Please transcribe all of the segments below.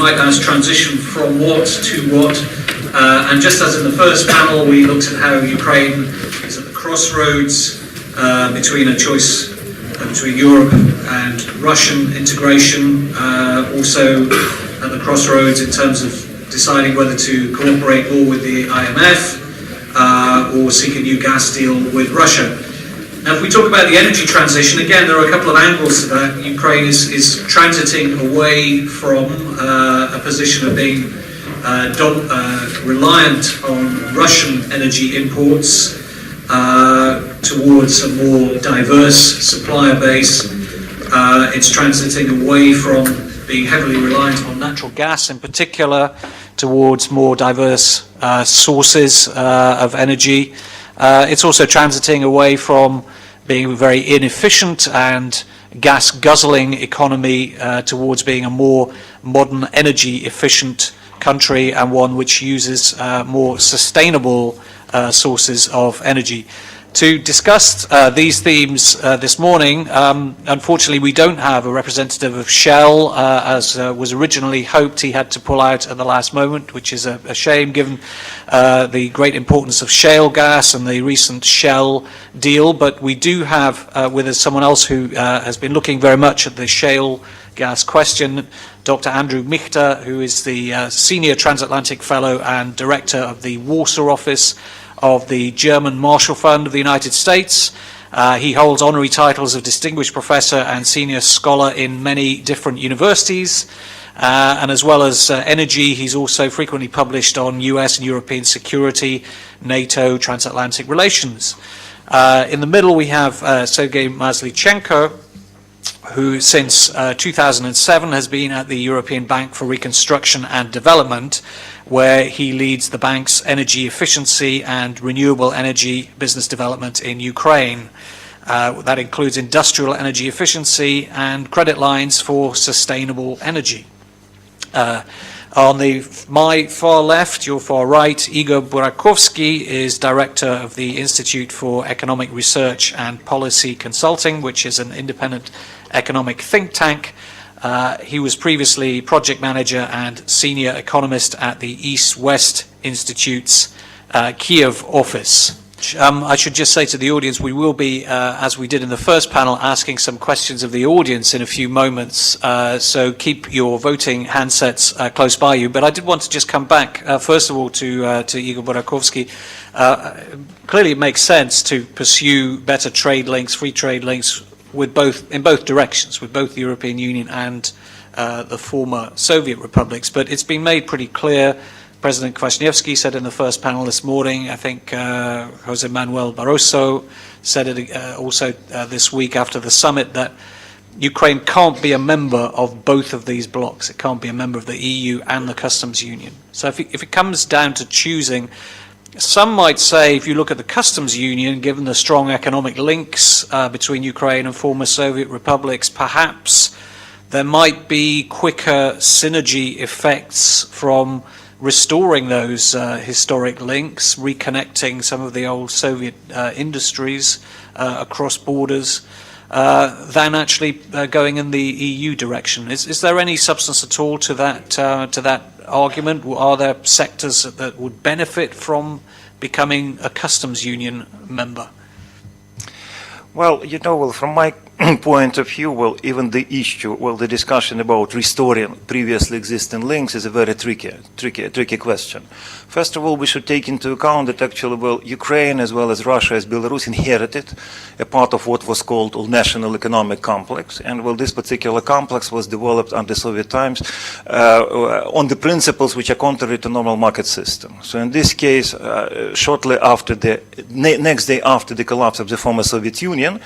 right as transition from what to what. And just as in the first panel, we looked at how Ukraine is at the crossroads between a choice between Europe and Russian integration, also at the crossroads in terms of deciding whether to cooperate more with the IMF or seek a new gas deal with Russia. Now, if we talk about the energy transition, again, there are a couple of angles to that. Ukraine is transiting away from a position of being reliant on Russian energy imports towards a more diverse supplier base. It's transiting away from being heavily reliant on natural gas in particular towards more diverse sources of energy. It's also transiting away from being a very inefficient and gas-guzzling economy towards being a more modern, energy-efficient country and one which uses more sustainable sources of energy. To discuss these themes this morning, unfortunately we don't have a representative of Shell, as was originally hoped. He had to pull out at the last moment, which is a shame given the great importance of shale gas and the recent Shell deal. But we do have with us someone else who has been looking very much at the shale gas question, Dr. Andrew Michter, who is the Senior Transatlantic Fellow and Director of the Warsaw Office of the German Marshall Fund of the United States. He holds honorary titles of Distinguished Professor and Senior Scholar in many different universities. And as well as energy, he's also frequently published on US and European security, NATO, transatlantic relations. In the middle we have Sergei Maslichenko, who since 2007 has been at the European Bank for Reconstruction and Development, where he leads the bank's energy efficiency and renewable energy business development in Ukraine. That includes industrial energy efficiency and credit lines for sustainable energy. On my far left, your far right, Igor Burakovsky is Director of the Institute for Economic Research and Policy Consulting, which is an independent economic think tank. He was previously project manager and senior economist at the East-West Institute's Kiev office. I should just say to the audience, we will be, as we did in the first panel, asking some questions of the audience in a few moments, so keep your voting handsets close by you. But I did want to just come back, first of all, to Igor Burakovsky. Clearly it makes sense to pursue better trade links, free trade links, in both directions, with both the European Union and the former Soviet republics. But it's been made pretty clear. President Kwasniewski said in the first panel this morning, I think Jose Manuel Barroso said it also this week after the summit, that Ukraine can't be a member of both of these blocs. It can't be a member of the EU and the customs union. So if it comes down to choosing, some might say, if you look at the customs union, given the strong economic links between Ukraine and former Soviet republics, perhaps there might be quicker synergy effects from restoring those historic links, reconnecting some of the old Soviet industries across borders, than actually going in the EU direction. Is there any substance at all to that argument? Are there sectors that would benefit from becoming a customs union member? Well, from my point of view, even the issue, the discussion about restoring previously existing links is a very tricky question. First of all, we should take into account that actually, Ukraine as well as Russia as Belarus inherited a part of what was called all-national economic complex, and this particular complex was developed under Soviet times on the principles which are contrary to normal market system. So in this case, shortly after next day after the collapse of the former Soviet Union,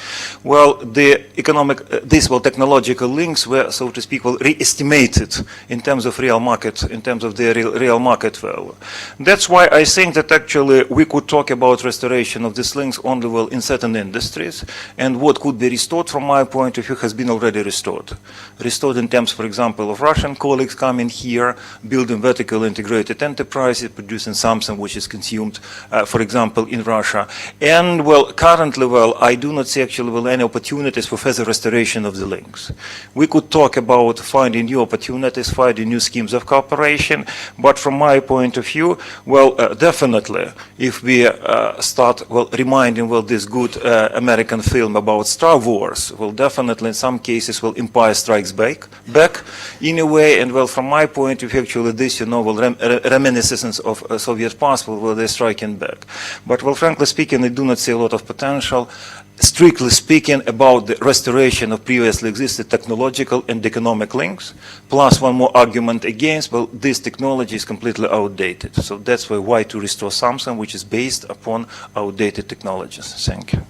these technological links were, so to speak, re-estimated in terms of real market, in terms of their real market value. That's why I think that actually we could talk about restoration of these links only in certain industries, and what could be restored from my point of view has been already restored. Restored in terms, for example, of Russian colleagues coming here, building vertical integrated enterprises, producing something which is consumed, for example, in Russia. And currently, I do not see actually any opportunities for further restoration of the links. We could talk about finding new opportunities, finding new schemes of cooperation, but from my point of view, well, definitely, if we start, well, reminding, well, this good American film about Star Wars, well, definitely in some cases, well, Empire Strikes Back in a way, and well, from my point of view, actually, this, you know, well, reminiscence of Soviet past, well, they're striking back. But, well, frankly speaking, I do not see a lot of potential, strictly speaking, about the restoration of previously existed technological and economic links, plus one more argument against, well, this technology is completely outdated. So that's why to restore something which is based upon outdated technologies. Thank you.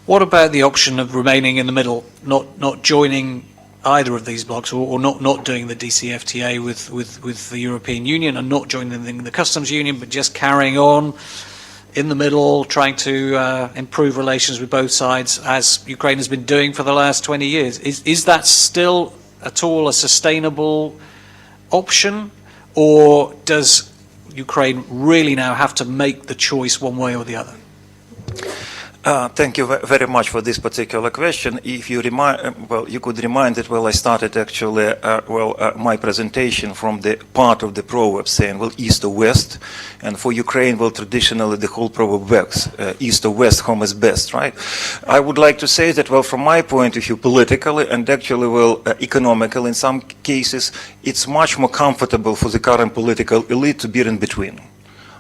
What about the option of remaining in the middle, not joining either of these blocks, or not doing the DCFTA with the European Union and not joining the customs union, but just carrying on in the middle, trying to improve relations with both sides, as Ukraine has been doing for the last 20 years? Is that still at all a sustainable option, or does Ukraine really now have to make the choice one way or the other? Thank you very much for this particular question. If you remind, well, you could remind that, well, I started actually, my presentation from the part of the proverb saying, well, east or west, and for Ukraine, well, traditionally the whole proverb works, east or west, home is best, right? I would like to say that, well, from my point of view, politically and actually, well, economically in some cases, it's much more comfortable for the current political elite to be in between.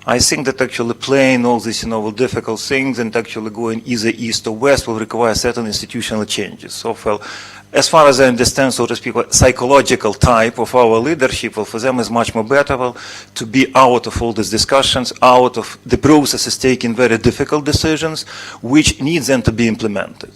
I think that actually playing all these, you know, difficult things and actually going either east or west will require certain institutional changes. So, well, as far as I understand, so to speak, psychological type of our leadership, well, for them is much more better, well, to be out of all these discussions, out of the processes, taking very difficult decisions, which needs them to be implemented.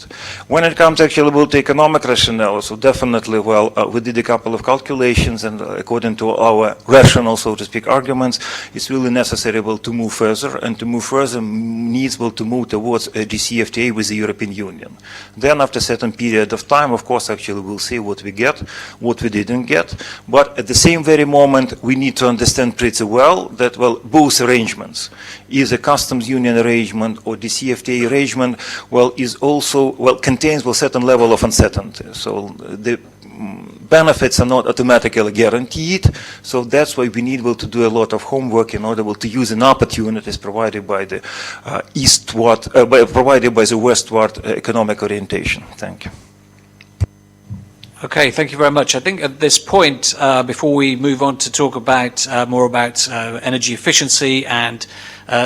When it comes actually about the economic rationale, so definitely, well, we did a couple of calculations, and according to our rational, so to speak, arguments, it's really necessary, well, to move further, and to move further needs, well, to move towards a DCFTA with the European Union. Then, after a certain period of time, of course, actually we'll see what we get, what we didn't get, but at the same very moment we need to understand pretty well that, well, both arrangements, either customs union arrangement or DCFTA arrangement, well, is also, well, contains, well, certain level of uncertainty. So the benefits are not automatically guaranteed, so that's why we need, well, to do a lot of homework in order, well, to use an opportunities provided by the provided by the westward economic orientation. Thank you. Okay, thank you very much. I think at this point, before we move on to talk about more about energy efficiency and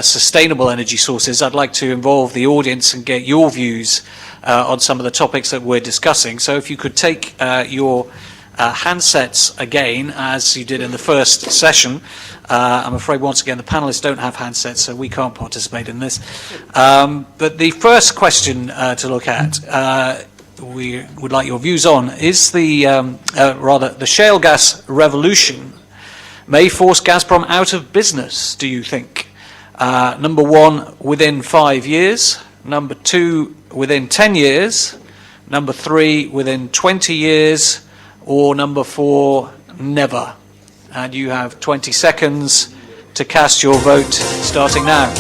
sustainable energy sources, I'd like to involve the audience and get your views on some of the topics that we're discussing. So if you could take your handsets again, as you did in the first session. I'm afraid once again the panelists don't have handsets, so we can't participate in this. But the first question to look at, we would like your views on, is the shale gas revolution may force Gazprom out of business, do you think? Number one, within 5 years. Number two, within 10 years. Number three, within 20 years. Or number four, never. And you have 20 seconds to cast your vote, starting now.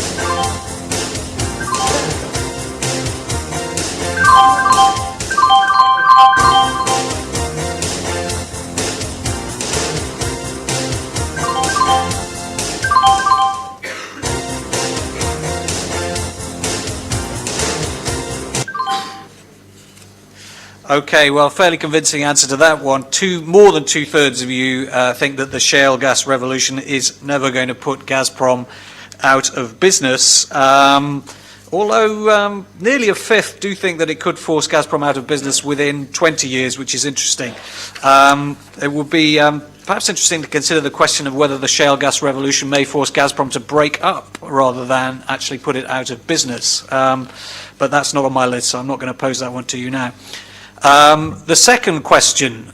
Okay, well, fairly convincing answer to that one. More than two-thirds of you think that the shale gas revolution is never going to put Gazprom out of business. Although nearly a fifth do think that it could force Gazprom out of business within 20 years, which is interesting. It would be perhaps interesting to consider the question of whether the shale gas revolution may force Gazprom to break up rather than actually put it out of business. But that's not on my list, so I'm not going to pose that one to you now. The second question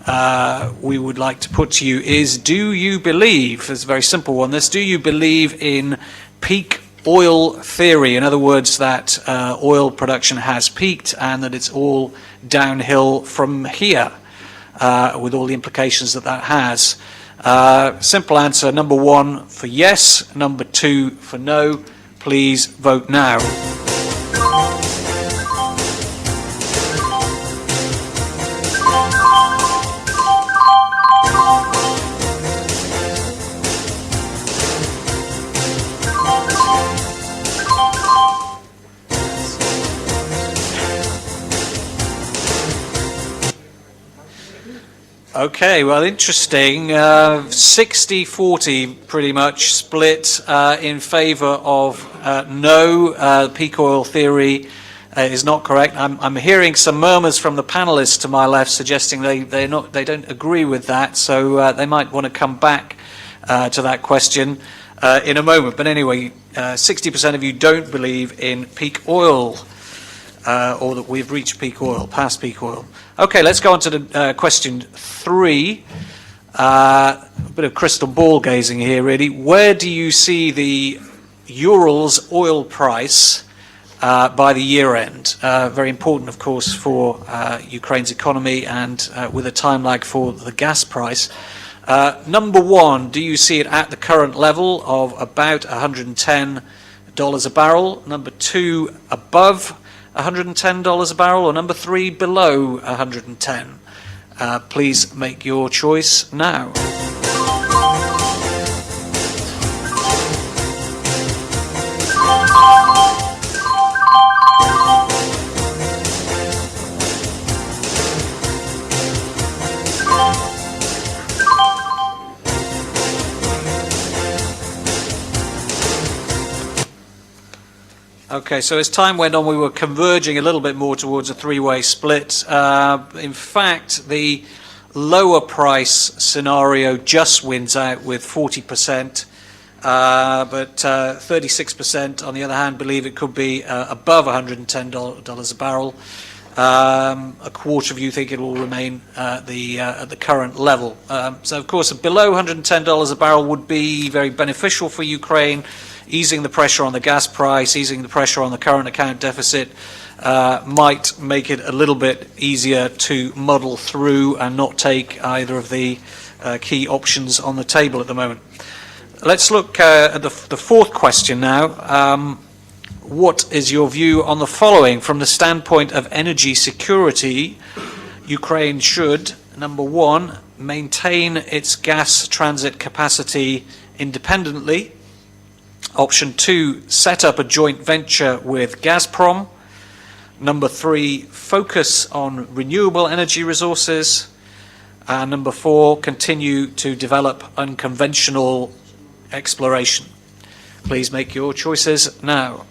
we would like to put to you is, do you believe, it's a very simple one, do you believe in peak oil theory? In other words, that oil production has peaked and that it's all downhill from here, with all the implications that that has? Simple answer, number one for yes, number two for no. Please vote now. Okay, well, interesting. 60-40 pretty much split in favor of no. Peak oil theory is not correct. I'm hearing some murmurs from the panelists to my left suggesting they don't agree with that, so they might want to come back to that question in a moment. But anyway, 60% of you don't believe in peak oil, or that we've reached peak oil, past peak oil. Okay, let's go on to the question 3. A bit of crystal ball gazing here, really. Where do you see the Urals oil price by the year end? Very important, of course, for Ukraine's economy and with a time lag for the gas price. Number 1, do you see it at the current level of about $110 a barrel? Number 2, above $110 a barrel, or number 3, below 110? Please make your choice now. Okay, so as time went on, we were converging a little bit more towards a three-way split. In fact, the lower price scenario just wins out with 40%, but 36% on the other hand believe it could be above $110 a barrel. A quarter of you think it will remain at the current level. So of course, below $110 a barrel would be very beneficial for Ukraine, easing the pressure on the gas price, easing the pressure on the current account deficit, might make it a little bit easier to muddle through and not take either of the key options on the table at the moment. Let's look at the fourth question now. What is your view on the following? From the standpoint of energy security, Ukraine should, number 1, maintain its gas transit capacity independently. Option 2, set up a joint venture with Gazprom. Number 3, focus on renewable energy resources. And number 4, continue to develop unconventional exploration. Please make your choices now.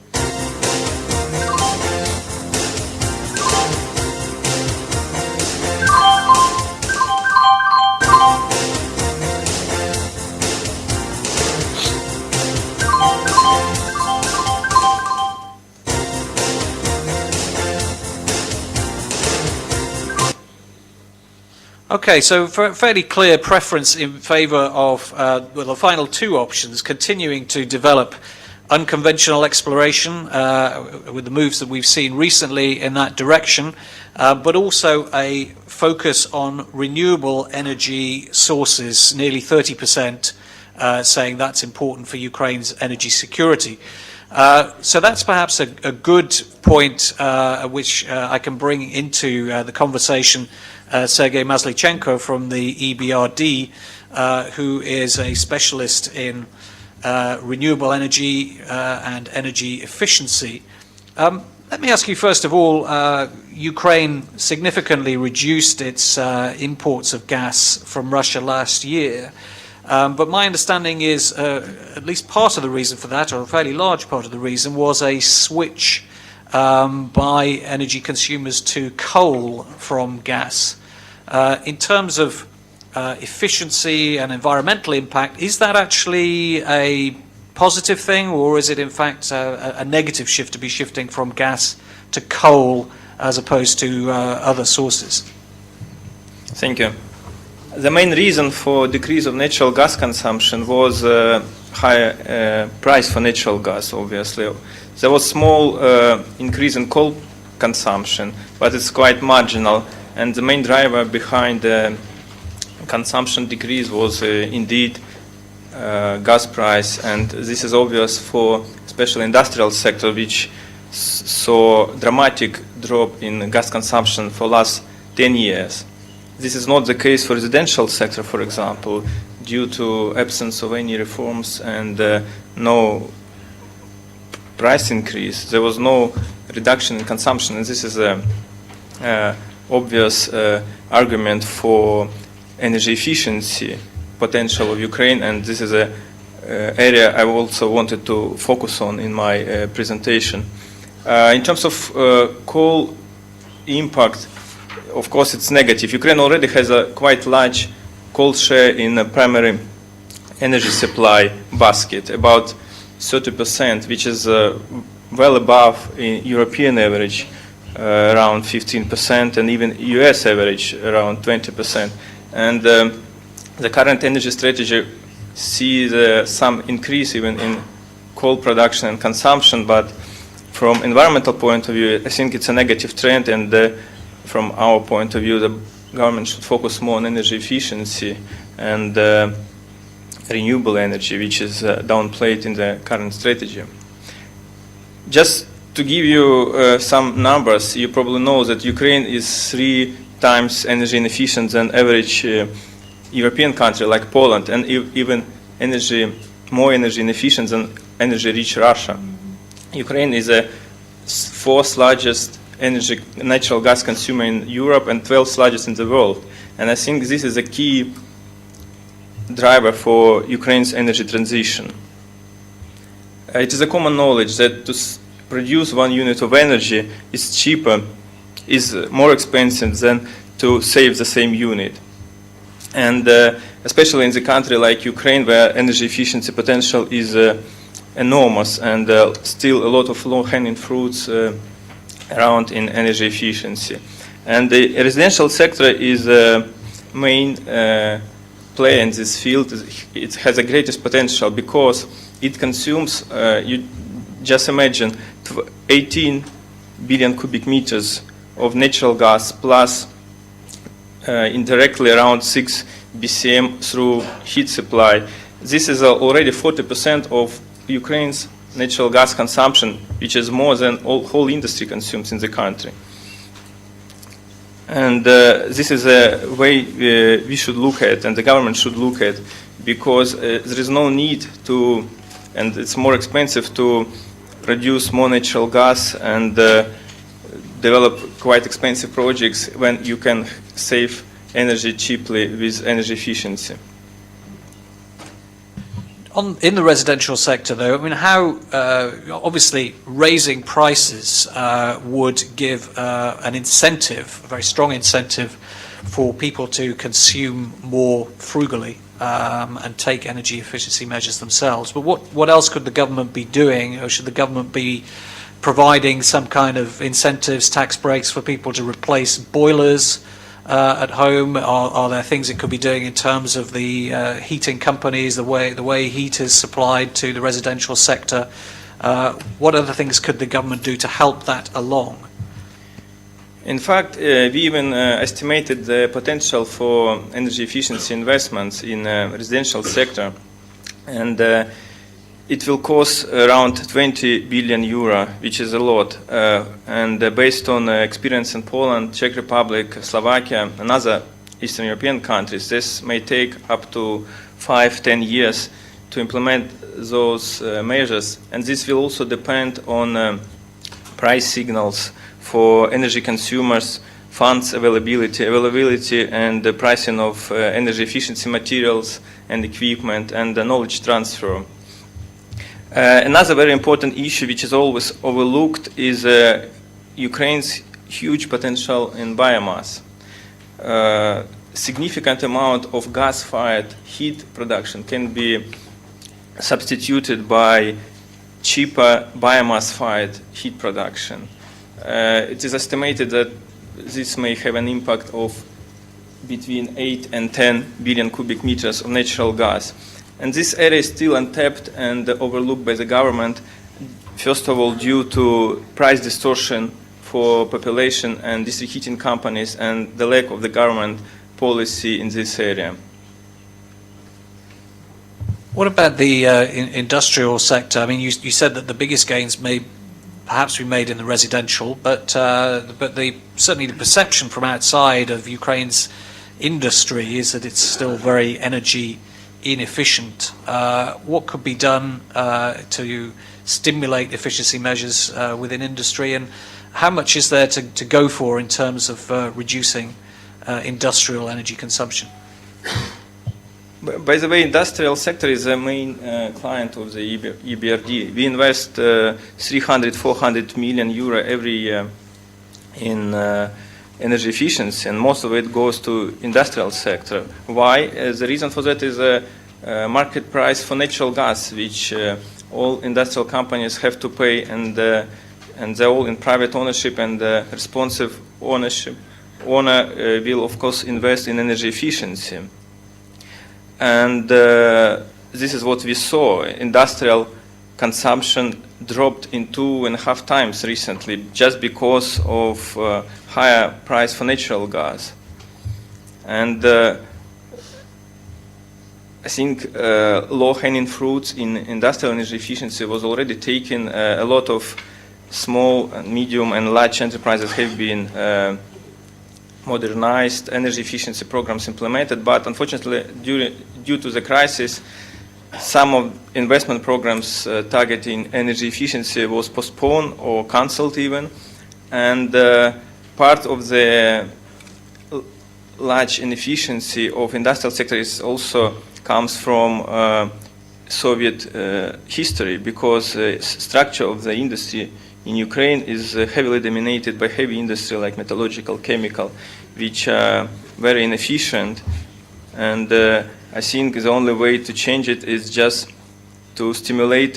Okay, so fairly clear preference in favour of the final two options, continuing to develop unconventional exploration with the moves that we've seen recently in that direction, but also a focus on renewable energy sources, nearly 30% saying that's important for Ukraine's energy security. So that's perhaps a good point which I can bring into the conversation Sergei Maslichenko from the EBRD, who is a specialist in renewable energy and energy efficiency. Let me ask you first of all, Ukraine significantly reduced its imports of gas from Russia last year. But my understanding is at least part of the reason for that, or a fairly large part of the reason, was a switch by energy consumers to coal from gas. In terms of efficiency and environmental impact, is that actually a positive thing, or is it in fact a negative shift to be shifting from gas to coal as opposed to other sources? Thank you. The main reason for decrease of natural gas consumption was higher price for natural gas, obviously. There was small increase in coal consumption, but it's quite marginal. And the main driver behind the consumption decrease was indeed gas price. And this is obvious for especially industrial sector, which saw dramatic drop in gas consumption for last 10 years. This is not the case for residential sector, for example, due to absence of any reforms and no price increase. There was no reduction in consumption, and this is a obvious argument for energy efficiency potential of Ukraine, and this is a area I also wanted to focus on in my presentation. In terms of coal impact, of course it's negative. Ukraine already has a quite large coal share in the primary energy supply basket, about 30%, which is well above in European average, around 15%, and even US average around 20%. And the current energy strategy sees some increase even in coal production and consumption, but from environmental point of view, I think it's a negative trend, and from our point of view, the government should focus more on energy efficiency and renewable energy, which is downplayed in the current strategy. Just to give you some numbers, you probably know that Ukraine is 3 times energy inefficient than average European country like Poland, and even more energy inefficient than energy-rich Russia. Ukraine is the 4th largest natural gas consumer in Europe and 12th largest in the world. And I think this is a key driver for Ukraine's energy transition. It is a common knowledge that to produce 1 unit of energy is more expensive than to save the same unit. And especially in the country like Ukraine, where energy efficiency potential is enormous, and still a lot of low-hanging fruits around in energy efficiency. And the residential sector is a main player in this field. It has the greatest potential because it consumes, you just imagine, 18 billion cubic meters of natural gas, plus indirectly around 6 BCM through heat supply. This is already 40% of Ukraine's natural gas consumption, which is more than whole industry consumes in the country. And this is a way we should look at, and the government should look at, because there is no need to, and it's more expensive to produce more natural gas and develop quite expensive projects when you can save energy cheaply with energy efficiency. In the residential sector, though, I mean, how obviously raising prices would give an incentive, a very strong incentive, for people to consume more frugally and take energy efficiency measures themselves. But what else could the government be doing, or should the government be providing some kind of incentives, tax breaks for people to replace boilers at home? Are there things it could be doing in terms of the heating companies, the way heat is supplied to the residential sector? What other things could the government do to help that along? In fact, we even estimated the potential for energy efficiency investments in residential sector, and it will cost around 20 billion euro, which is a lot. And based on experience in Poland, Czech Republic, Slovakia, and other Eastern European countries, this may take up to 5-10 years to implement those measures. And this will also depend on price signals for energy consumers, funds availability, and the pricing of energy efficiency materials and equipment, and the knowledge transfer. Another very important issue which is always overlooked is Ukraine's huge potential in biomass. Significant amount of gas-fired heat production can be substituted by cheaper biomass-fired heat production. It is estimated that this may have an impact of between 8 and 10 billion cubic meters of natural gas. And this area is still untapped and overlooked by the government, first of all due to price distortion for population and district heating companies and the lack of the government policy in this area. What about the industrial sector? I mean, you said that the biggest gains may perhaps be made in the residential, but certainly the perception from outside of Ukraine's industry is that it's still very energy inefficient. What could be done to stimulate efficiency measures within industry, and how much is there to go for in terms of reducing industrial energy consumption? By the way, industrial sector is the main client of the EBRD. We invest 300-400 million euro every year in energy efficiency, and most of it goes to industrial sector. Why? The reason for that is a market price for natural gas, which all industrial companies have to pay, and they're all in private ownership, and responsive ownership owner will of course invest in energy efficiency. And this is what we saw. Industrial consumption dropped in 2.5 times recently, just because of higher price for natural gas. And I think low-hanging fruits in industrial energy efficiency was already taken. A lot of small, medium, and large enterprises have been modernized, energy efficiency programs implemented, but unfortunately, due to the crisis, some of investment programs targeting energy efficiency was postponed or cancelled even, and part of the large inefficiency of industrial sector is also comes from Soviet history, because the structure of the industry in Ukraine is heavily dominated by heavy industry like metallurgical, chemical, which are very inefficient. And I think the only way to change it is just to stimulate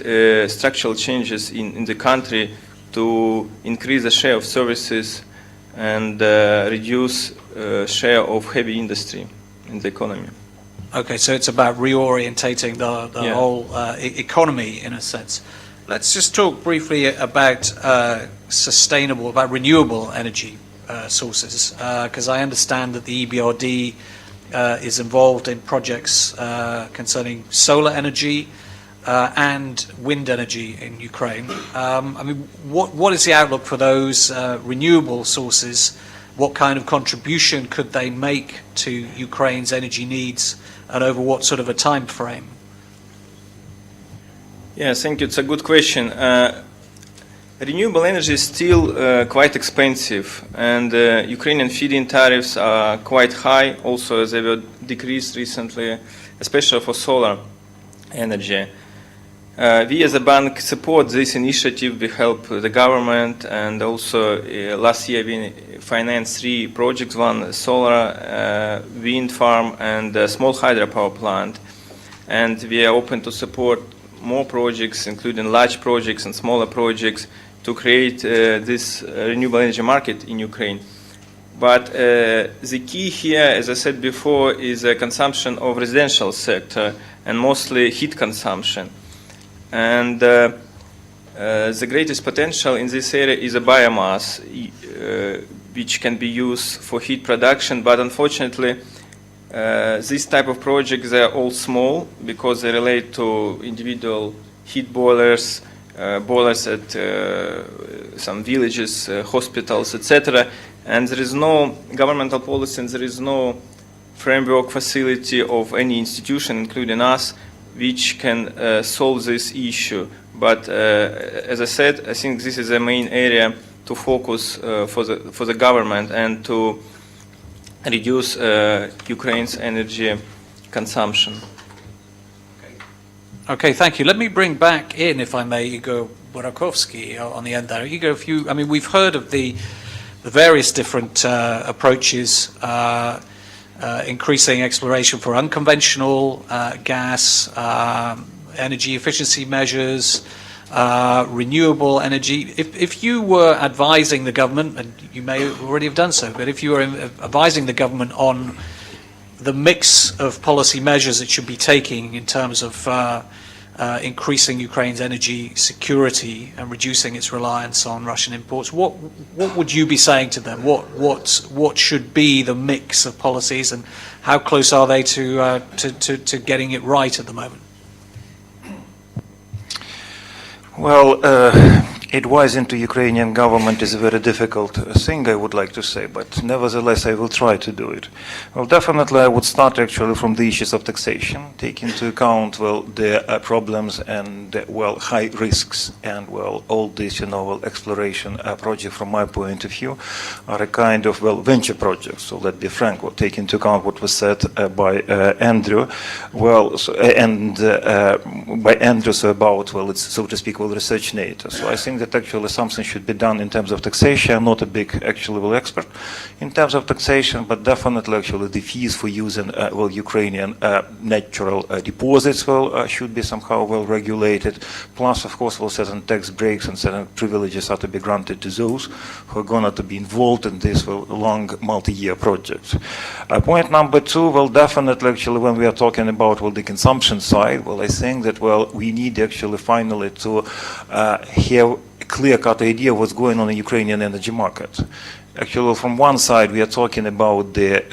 structural changes in the country, to increase the share of services and reduce share of heavy industry in the economy. Okay, so it's about reorientating the whole economy in a sense. Let's just talk briefly about about renewable energy sources, because I understand that the EBRD is involved in projects concerning solar energy and wind energy in Ukraine. I mean, what is the outlook for those renewable sources? What kind of contribution could they make to Ukraine's energy needs, and over what sort of a time frame? Yeah, I think it's a good question. Renewable energy is still quite expensive, and Ukrainian feed-in tariffs are quite high. Also, they were decreased recently, especially for solar energy. We as a bank support this initiative. We help the government, and also last year we financed 3 projects, one solar wind farm and a small hydropower plant. And we are open to support more projects, including large projects and smaller projects, to create this renewable energy market in Ukraine. But the key here, as I said before, is the consumption of residential sector, and mostly heat consumption. And the greatest potential in this area is a biomass, which can be used for heat production. But unfortunately, this type of projects, they are all small, because they relate to individual heat boilers, boilers at some villages, hospitals, etc. And there is no governmental policy, and there is no framework facility of any institution, including us, which can solve this issue. But as I said, I think this is the main area to focus for the government, and to reduce Ukraine's energy consumption. Okay, thank you. Let me bring back in, if I may, Igor Burakovsky on the end there. Igor, we've heard of the various different approaches, increasing exploration for unconventional gas, energy efficiency measures, renewable energy. If you were advising the government, and you may already have done so, but if you were advising the government on the mix of policy measures it should be taking in terms of increasing Ukraine's energy security and reducing its reliance on Russian imports, what would you be saying to them? What should be the mix of policies, and how close are they to getting it right at the moment? Well, Advising to Ukrainian government is a very difficult thing, I would like to say, but nevertheless I will try to do it. Well, definitely I would start actually from the issues of taxation, take into account, well, the problems and, well, high risks, and, well, all these, exploration projects from my point of view are a kind of, well, venture projects. So let's be frank, we'll take into account what was said by Andrew, well, by Andrew about, well, it's, so to speak, well, research NATO. So I think that actually something should be done in terms of taxation. I'm not a big, actually, well, expert in terms of taxation, but definitely, actually, the fees for using, well, Ukrainian natural deposits, well, should be somehow well regulated. Plus, of course, well, certain tax breaks and certain privileges are to be granted to those who are going to be involved in this, well, long, multi-year projects. Point number two, well, definitely, actually, when we are talking about, well, the consumption side, well, I think that, well, we need actually finally to have a clear-cut idea of what's going on in the Ukrainian energy market. Actually, from one side, we are talking about the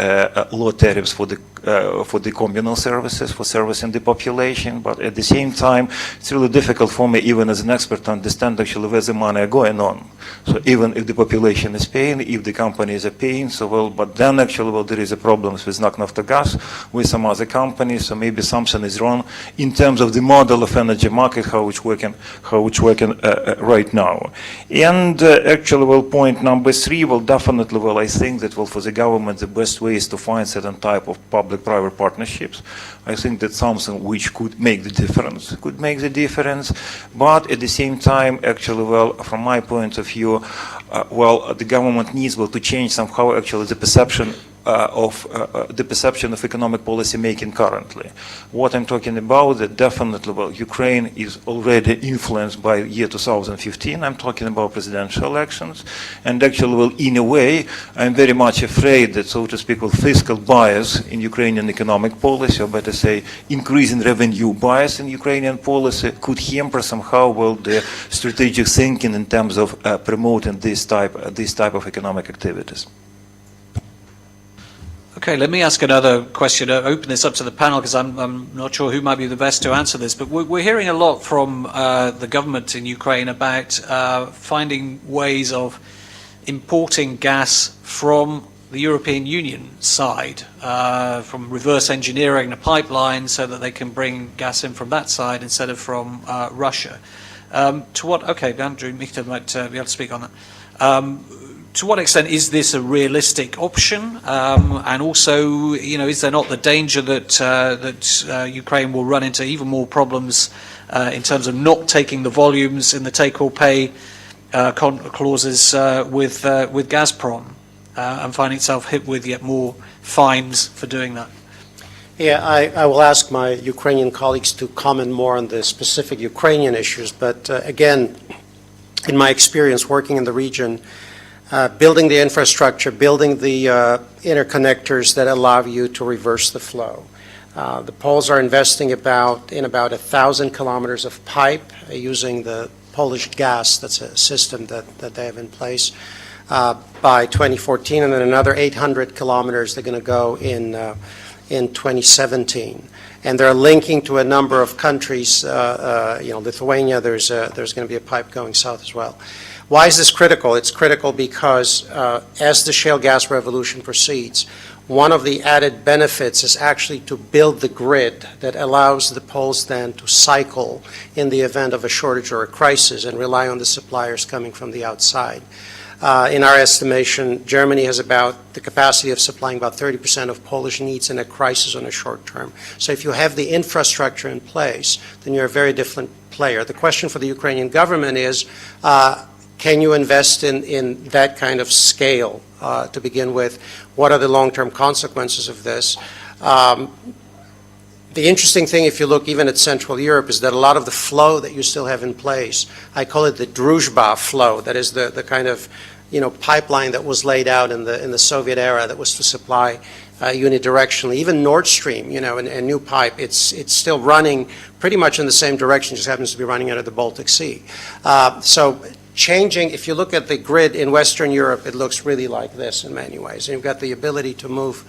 low tariffs for the communal services, for servicing the population, but at the same time, it's really difficult for me, even as an expert, to understand actually where the money are going on. So even if the population is paying, if the companies are paying, so well, but then actually, well, there is a problem with NAK Naftogaz, with some other companies, so maybe something is wrong in terms of the model of energy market, how it's working right now. And actually, well, point number three, well, definitely, well, I think that, well, for the government, the best way is to find certain type of public-private partnerships. I think that's something which could make the difference, but at the same time, actually, well, from my point of view, well, the government needs, well, to change somehow, actually, the perception of economic policy making currently. What I'm talking about, that definitely, well, Ukraine is already influenced by year 2015. I'm talking about presidential elections, and actually, well, in a way, I'm very much afraid that, so to speak, well, fiscal bias in Ukrainian economic policy, or better say, increasing revenue bias in Ukrainian policy, could hamper somehow, well, the strategic thinking in terms of promoting this type of economic activities. Okay, let me ask another question, open this up to the panel, because I'm not sure who might be the best to answer this, but we're hearing a lot from the government in Ukraine about finding ways of importing gas from the European Union side, from reverse engineering the pipeline so that they can bring gas in from that side instead of from Russia. Okay, Andrew Mikhta might be able to speak on that. To what extent is this a realistic option? And also, is there not the danger that Ukraine will run into even more problems in terms of not taking the volumes in the take-or-pay clauses with Gazprom and finding itself hit with yet more fines for doing that? Yeah, I will ask my Ukrainian colleagues to comment more on the specific Ukrainian issues, but again, in my experience working in the region, building the infrastructure, building the interconnectors that allow you to reverse the flow. The Poles are investing about 1,000 kilometers of pipe using the Polish gas. That's a system that they have in place by 2014, and then another 800 kilometers they're going to go in 2017. And they're linking to a number of countries. Lithuania. There's going to be a pipe going south as well. Why is this critical? It's critical because as the shale gas revolution proceeds, one of the added benefits is actually to build the grid that allows the Poles then to cycle in the event of a shortage or a crisis and rely on the suppliers coming from the outside. In our estimation, Germany has about the capacity of supplying about 30% of Polish needs in a crisis on a short term. So if you have the infrastructure in place, then you're a very different player. The question for the Ukrainian government is, can you invest in that kind of scale to begin with? What are the long-term consequences of this? The interesting thing, if you look even at Central Europe, is that a lot of the flow that you still have in place, I call it the Druzhba flow, that is the kind of pipeline that was laid out in the Soviet era that was to supply unidirectionally. Even Nord Stream, a new pipe, it's still running pretty much in the same direction, just happens to be running out of the Baltic Sea. So changing, if you look at the grid in Western Europe, it looks really like this in many ways. And you've got the ability to move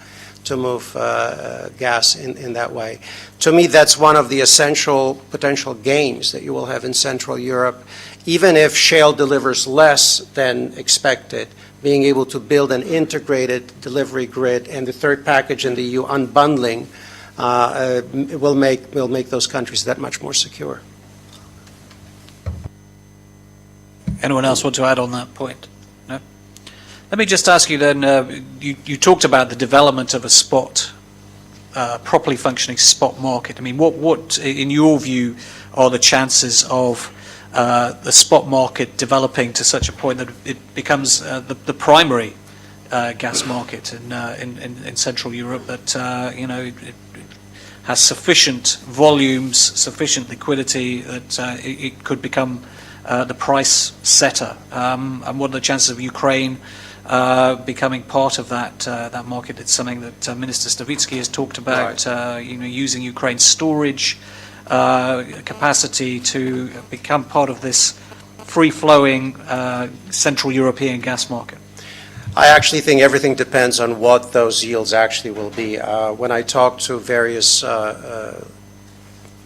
gas in that way. To me, that's one of the essential potential gains that you will have in Central Europe even if shale delivers less than expected, being able to build an integrated delivery grid, and the third package in the EU, unbundling, will make those countries that much more secure. Anyone else want to add on that point? No? Let me just ask you then, you talked about the development of a properly functioning spot market. I mean, what, in your view, are the chances of the spot market developing to such a point that it becomes the primary gas market in Central Europe, that it has sufficient volumes, sufficient liquidity, that it could become the price setter? And what are the chances of Ukraine becoming part of that market? It's something that Minister Stavitsky has talked about. Right. Using Ukraine's storage capacity to become part of this free-flowing Central European gas market. I actually think everything depends on what those yields actually will be. When I talk to various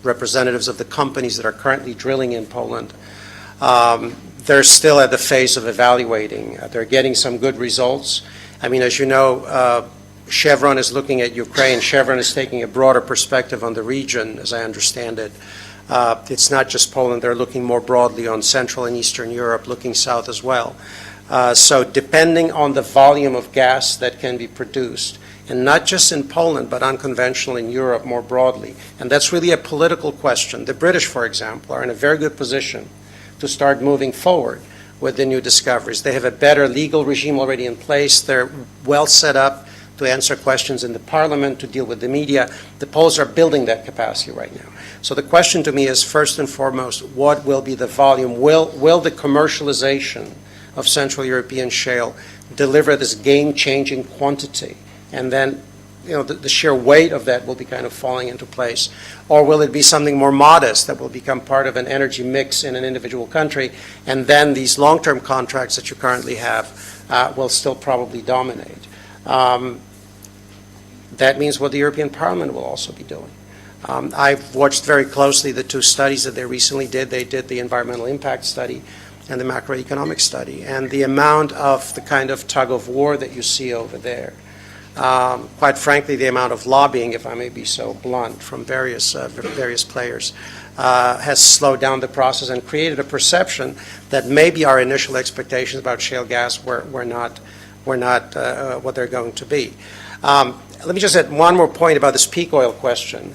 representatives of the companies that are currently drilling in Poland, they're still at the phase of evaluating. They're getting some good results. I mean, as you know, Chevron is looking at Ukraine. Chevron is taking a broader perspective on the region, as I understand it. It's not just Poland. They're looking more broadly on Central and Eastern Europe, looking south as well. So depending on the volume of gas that can be produced, and not just in Poland, but unconventional in Europe more broadly, and that's really a political question. The British, for example, are in a very good position to start moving forward with the new discoveries. They have a better legal regime already in place. They're well set up to answer questions in the parliament, to deal with the media. The Poles are building that capacity right now. So the question to me is, first and foremost, what will be the volume? Will the commercialization of Central European shale deliver this game-changing quantity? And then, the sheer weight of that will be kind of falling into place. Or will it be something more modest that will become part of an energy mix in an individual country, and then these long-term contracts that you currently have will still probably dominate? That means what the European Parliament will also be doing. I've watched very closely the two studies that they recently did. They did the environmental impact study and the macroeconomic study, and the amount of the kind of tug of war that you see over there. Quite frankly, the amount of lobbying, if I may be so blunt, from various players has slowed down the process and created a perception that maybe our initial expectations about shale gas were not what they're going to be. Let me just add one more point about this peak oil question.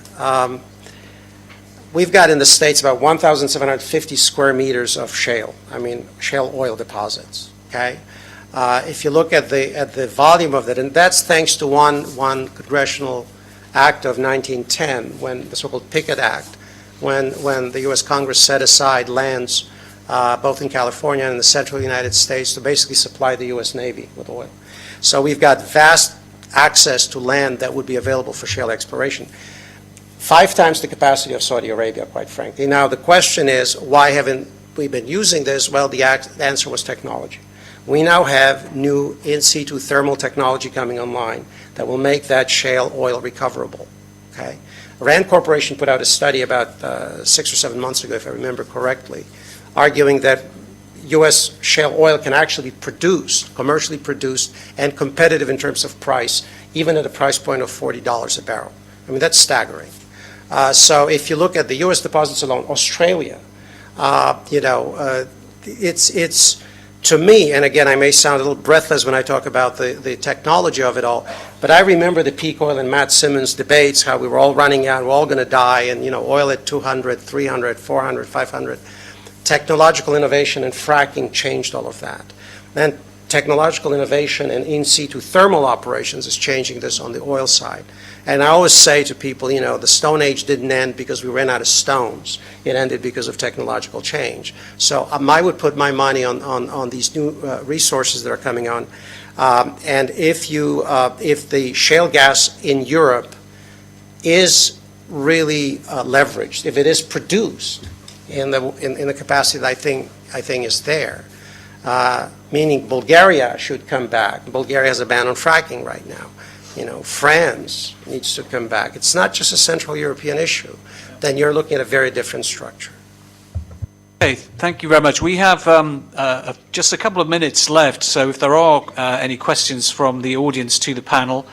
We've got in the States about 1,750 square meters of shale oil deposits, okay? If you look at the volume of that, and that's thanks to one congressional act of 1910, when the so-called Pickett Act, when the U.S. Congress set aside lands both in California and in the central United States to basically supply the U.S. Navy with oil. So we've got vast access to land that would be available for shale exploration. 5 times the capacity of Saudi Arabia, quite frankly. Now, the question is, why haven't we been using this? Well, the answer was technology. We now have new in-situ thermal technology coming online that will make that shale oil recoverable, okay? Rand Corporation put out a study about 6 or 7 months ago, if I remember correctly, arguing that U.S. shale oil can actually be produced, commercially produced, and competitive in terms of price, even at a price point of $40 a barrel. I mean, that's staggering. So if you look at the U.S. deposits alone, Australia, it's to me, and again, I may sound a little breathless when I talk about the technology of it all, but I remember the peak oil and Matt Simmons debates, how we were all running out, we're all going to die, and oil at 200, 300, 400, 500. Technological innovation and fracking changed all of that. Then technological innovation and in-situ thermal operations is changing this on the oil side. And I always say to people, the Stone Age didn't end because we ran out of stones. It ended because of technological change. So I would put my money on these new resources that are coming on. And if the shale gas in Europe is really leveraged, if it is produced in the capacity that I think is there, meaning Bulgaria should come back. Bulgaria has a ban on fracking right now. France needs to come back. It's not just a Central European issue. Then you're looking at a very different structure. Okay, thank you very much. We have just a couple of minutes left, so if there are any questions from the audience to the panel,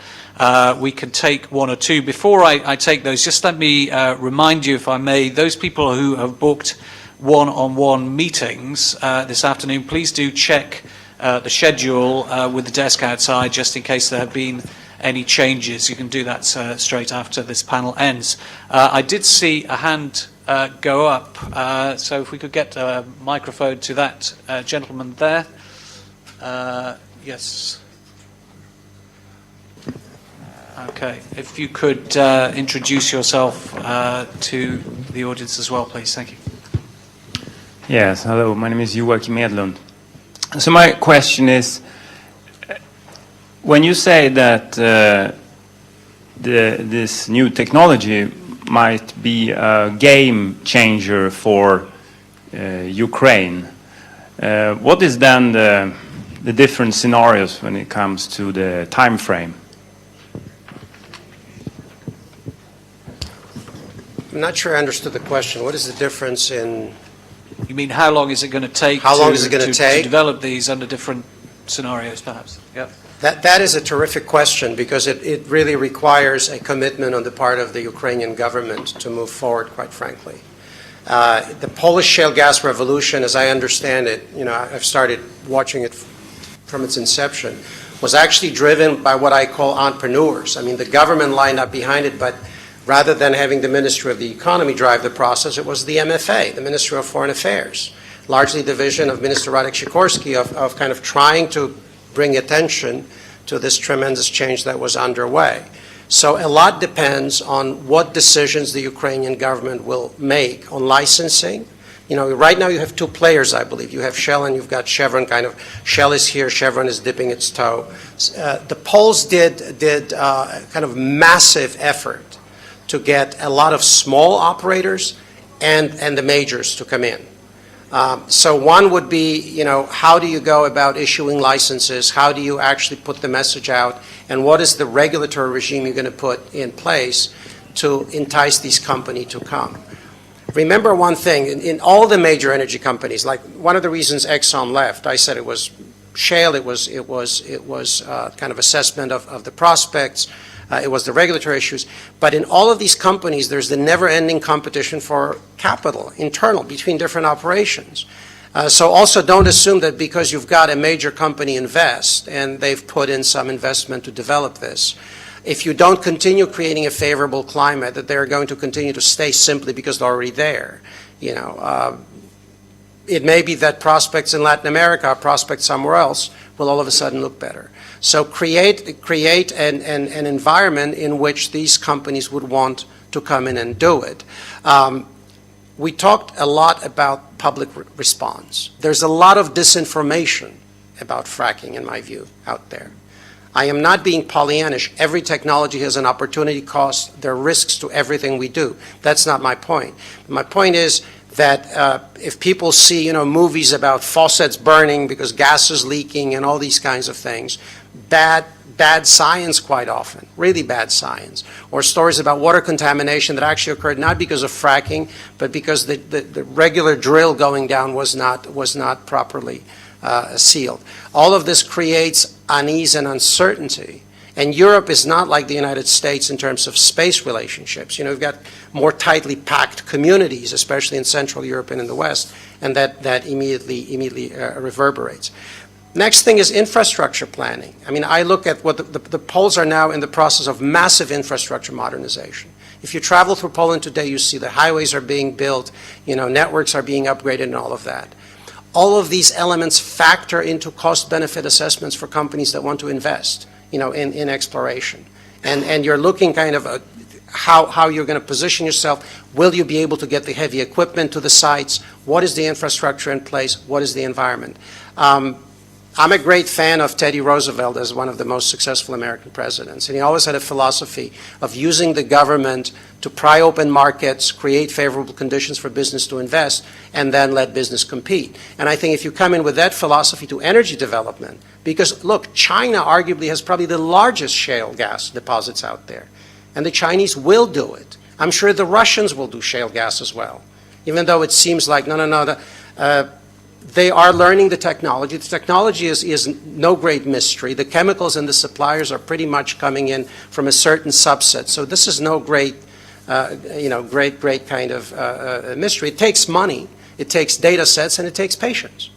we can take one or two. Before I take those, just let me remind you, if I may, those people who have booked one-on-one meetings this afternoon, please do check the schedule with the desk outside, just in case there have been any changes. You can do that straight after this panel ends. I did see a hand go up, so if we could get a microphone to that gentleman there. Yes. Okay, if you could introduce yourself to the audience as well, please. Thank you. Yes, hello, my name is Joakim Edlund. So my question is, when you say that this new technology might be a game changer for Ukraine, what is then the different scenarios when it comes to the time frame? I'm not sure I understood the question. What is the difference in... You mean how long is it going to take? How long is it going to take? To develop these under different scenarios, perhaps? Yeah. That is a terrific question, because it really requires a commitment on the part of the Ukrainian government to move forward, quite frankly. The Polish shale gas revolution, as I understand it, I've started watching it from its inception, was actually driven by what I call entrepreneurs. I mean, the government lined up behind it, but rather than having the Ministry of the Economy drive the process, it was the MFA, the Ministry of Foreign Affairs, largely the vision of Minister Radek Sikorski of kind of trying to bring attention to this tremendous change that was underway. So a lot depends on what decisions the Ukrainian government will make on licensing. Right now you have two players, I believe. You have Shell and you've got Chevron. Kind of Shell is here, Chevron is dipping its toe. The Poles did kind of massive effort to get a lot of small operators and the majors to come in. So one would be, how do you go about issuing licenses? How do you actually put the message out? And what is the regulatory regime you're going to put in place to entice these companies to come? Remember one thing, in all the major energy companies, like one of the reasons Exxon left, I said it was shale, it was kind of assessment of the prospects, it was the regulatory issues. But in all of these companies, there's the never-ending competition for capital, internal, between different operations. So also don't assume that because you've got a major company invest and they've put in some investment to develop this, if you don't continue creating a favorable climate, that they're going to continue to stay simply because they're already there. It may be that prospects in Latin America or prospects somewhere else will all of a sudden look better. So create an environment in which these companies would want to come in and do it. We talked a lot about public response. There's a lot of disinformation about fracking, in my view, out there. I am not being Pollyannish. Every technology has an opportunity cost. There are risks to everything we do. That's not my point. My point is that if people see, movies about faucets burning because gas is leaking and all these kinds of things, bad science quite often, really bad science, or stories about water contamination that actually occurred not because of fracking, but because the regular drill going down was not properly sealed. All of this creates unease and uncertainty. And Europe is not like the United States in terms of space relationships. We've got more tightly packed communities, especially in Central Europe and in the West, and that immediately reverberates. Next thing is infrastructure planning. I mean, I look at what the Poles are now in the process of massive infrastructure modernization. If you travel through Poland today, you see the highways are being built, networks are being upgraded and all of that. All of these elements factor into cost-benefit assessments for companies that want to invest, in exploration. And you're looking kind of how you're going to position yourself. Will you be able to get the heavy equipment to the sites? What is the infrastructure in place? What is the environment? I'm a great fan of Teddy Roosevelt as one of the most successful American presidents. And he always had a philosophy of using the government to pry open markets, create favorable conditions for business to invest, and then let business compete. And I think if you come in with that philosophy to energy development, because look, China arguably has probably the largest shale gas deposits out there. And the Chinese will do it. I'm sure the Russians will do shale gas as well. Even though it seems like, no. They are learning the technology. The technology is no great mystery. The chemicals and the suppliers are pretty much coming in from a certain subset. So this is no great, great kind of mystery. It takes money, it takes data sets, and it takes patience.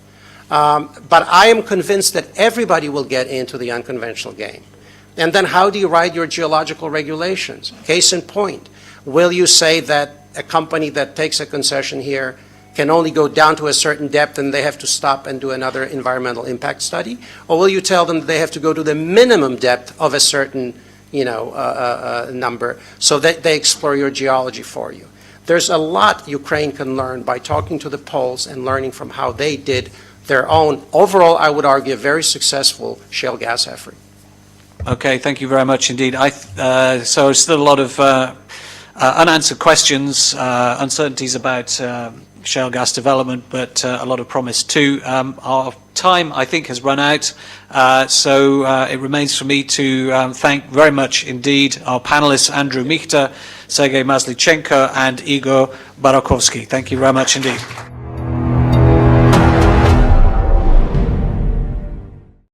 But I am convinced that everybody will get into the unconventional game. And then how do you write your geological regulations? Case in point, will you say that a company that takes a concession here can only go down to a certain depth and they have to stop and do another environmental impact study? Or will you tell them that they have to go to the minimum depth of a certain number so that they explore your geology for you? There's a lot Ukraine can learn by talking to the Poles and learning from how they did their own, overall, I would argue, a very successful shale gas effort. Okay, thank you very much indeed. So still a lot of unanswered questions, uncertainties about shale gas development, but a lot of promise too. Our time, I think, has run out, so it remains for me to thank very much indeed our panelists, Andrew Michta, Sergei Maslichenko, and Igor Barakovsky. Thank you very much indeed.